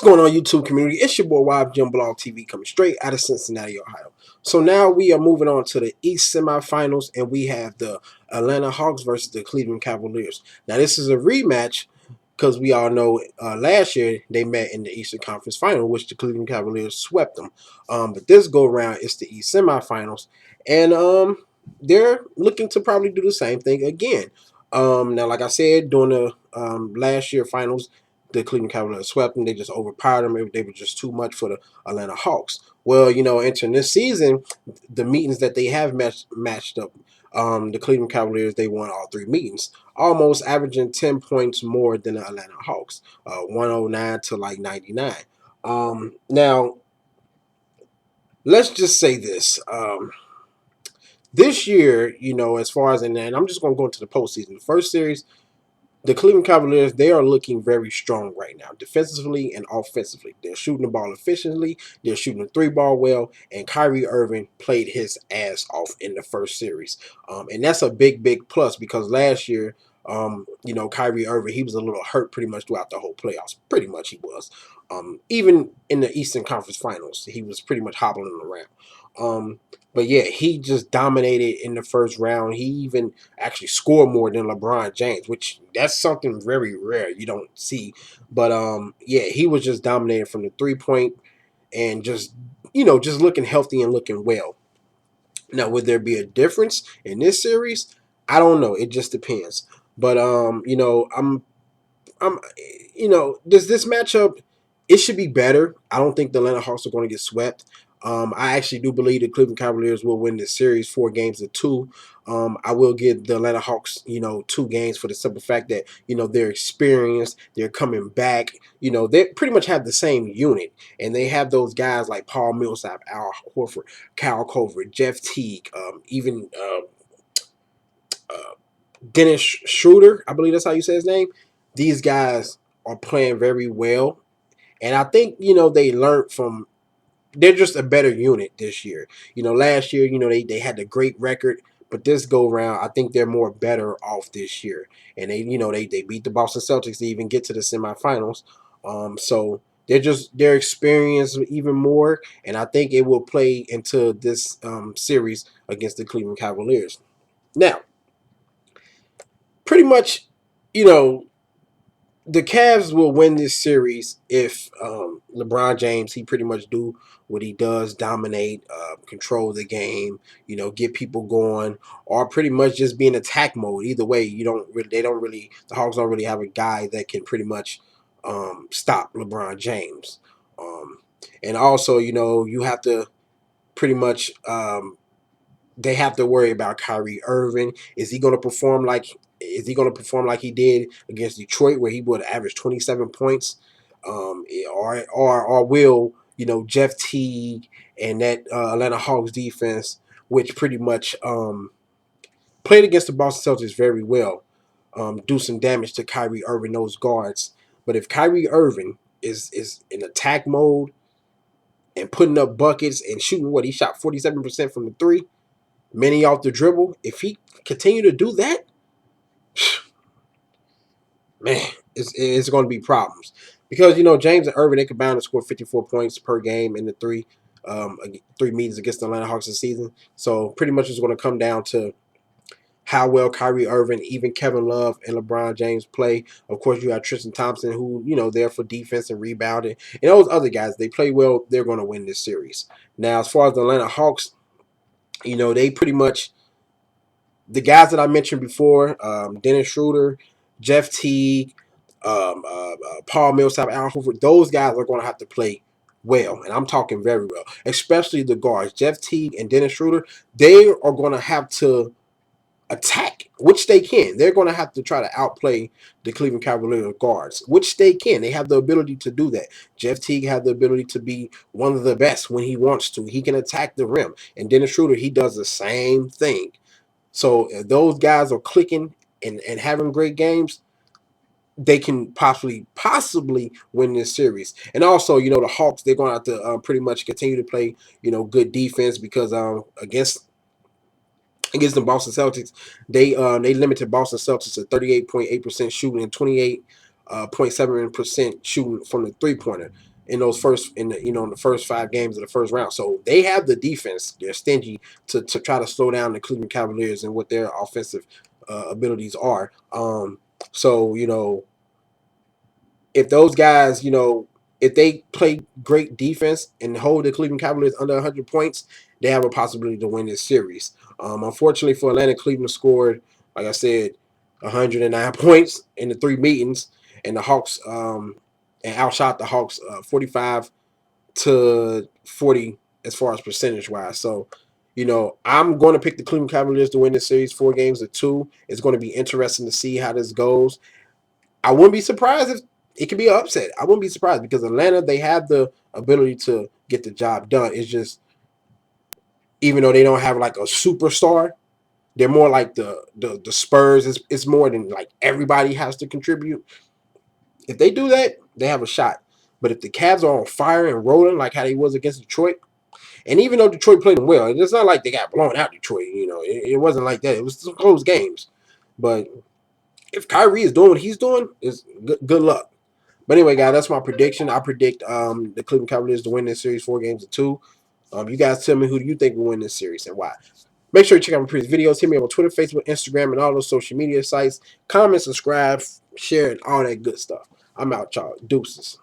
What's going on, YouTube community? It's your boy YfgmBlogTv coming straight out of Cincinnati, Ohio. So now we are moving on to the East semifinals, and we have the Atlanta Hawks versus the Cleveland Cavaliers. Now this is a rematch because we all know last year they met in the Eastern Conference Final, which the Cleveland Cavaliers swept them. But this go around, it's the East semifinals, and they're looking to probably do the same thing again. Now, like I said, during the last year finals, the Cleveland Cavaliers swept them. They just overpowered them. They were just too much for the Atlanta Hawks. Well, entering this season, the meetings that they have matched up, the Cleveland Cavaliers, they won all three meetings, almost averaging 10 points more than the Atlanta Hawks, 109 to like 99. Now, let's just say this. This year, as far as, and I'm just going to go into the postseason. The first series, the Cleveland Cavaliers, they are looking very strong right now, defensively and offensively. They're shooting the ball efficiently. They're shooting the three ball well. And Kyrie Irving played his ass off in the first series. And that's a big, big plus because last year, Kyrie Irving, he was a little hurt pretty much throughout the whole playoffs. Pretty much he was. Even in the Eastern Conference Finals, he was pretty much hobbling around. But yeah, he just dominated in the first round. He even actually scored more than LeBron James, which that's something very rare you don't see. But yeah, he was just dominating from the 3-point and just just looking healthy and looking well. Now, would there be a difference in this series? I don't know. It just depends. But I'm this matchup, it should be better. I don't think the Atlanta Hawks are going to get swept. I actually do believe the Cleveland Cavaliers will win this series 4-2. I will give the Atlanta Hawks, 2 games for the simple fact that, they're experienced, they're coming back. They pretty much have the same unit, and they have those guys like Paul Millsap, Al Horford, Kyle Korver, Jeff Teague, even Dennis Schroeder, I believe that's how you say his name. These guys are playing very well, and I think they learned from. They're just a better unit this year. Last year, they had a great record, but this go round, I think they're more better off this year. And they beat the Boston Celtics to even get to the semifinals. So they're experienced even more, and I think it will play into this series against the Cleveland Cavaliers. Now, pretty much, you know, the Cavs will win this series if LeBron James, he pretty much do what he does, dominate, control the game, get people going, or pretty much just be in attack mode. Either way, the Hawks don't really have a guy that can pretty much stop LeBron James. Um, and also, you have to pretty much they have to worry about Kyrie Irving. Is he going to perform like he did against Detroit, where he would average 27 points? Or will Jeff Teague and that Atlanta Hawks defense, which pretty much played against the Boston Celtics very well, do some damage to Kyrie Irving, those guards? But if Kyrie Irving is in attack mode and putting up buckets and shooting, he shot 47% from the three, many off the dribble. If he continue to do that, man, it's going to be problems because James and Irving, they combined to score 54 points per game in the three meetings against the Atlanta Hawks this season. So pretty much it's going to come down to how well Kyrie Irving, even Kevin Love, and LeBron James play. Of course, you have Tristan Thompson, who there for defense and rebounding, and those other guys, they play well. They're going to win this series. Now, as far as the Atlanta Hawks, they pretty much, the guys that I mentioned before, Dennis Schroeder, Jeff Teague, Paul Millsap, Al Horford, those guys are going to have to play well, and I'm talking very well, especially the guards. Jeff Teague and Dennis Schroeder, they are going to have to attack, which they can. They're going to have to try to outplay the Cleveland Cavaliers guards, which they can. They have the ability to do that. Jeff Teague has the ability to be one of the best when he wants to. He can attack the rim, and Dennis Schroeder, he does the same thing. So if those guys are clicking and having great games, they can possibly win this series. And also, the Hawks, they're going to have to pretty much continue to play, good defense because against the Boston Celtics, they limited Boston Celtics to 38.8% shooting and 28.7% shooting from the 3-pointer. in those first in the first 5 games of the first round. So they have the defense. They're stingy to try to slow down the Cleveland Cavaliers and what their offensive abilities are. So if those guys, if they play great defense and hold the Cleveland Cavaliers under 100 points, they have a possibility to win this series. Unfortunately for Atlanta, Cleveland scored, like I said, 109 points in the 3 meetings, and the Hawks and outshot the Hawks 45-40 as far as percentage wise. So, I'm going to pick the Cleveland Cavaliers to win this series 4 games to 2. It's going to be interesting to see how this goes. I wouldn't be surprised if it could be an upset. I wouldn't be surprised because Atlanta, they have the ability to get the job done. It's just, even though they don't have like a superstar, they're more like the Spurs. It's more than like everybody has to contribute. If they do that, they have a shot. But if the Cavs are on fire and rolling like how they was against Detroit, and even though Detroit played them well, it's not like they got blown out Detroit. It wasn't like that. It was some close games. But if Kyrie is doing what he's doing, is good luck. But anyway, guys, that's my prediction. I predict the Cleveland Cavaliers to win this series 4 games to 2. You guys tell me who do you think will win this series and why. Make sure you check out my previous videos. Hit me up on Twitter, Facebook, Instagram, and all those social media sites. Comment, subscribe, share, and all that good stuff. I'm out, y'all. Deuces.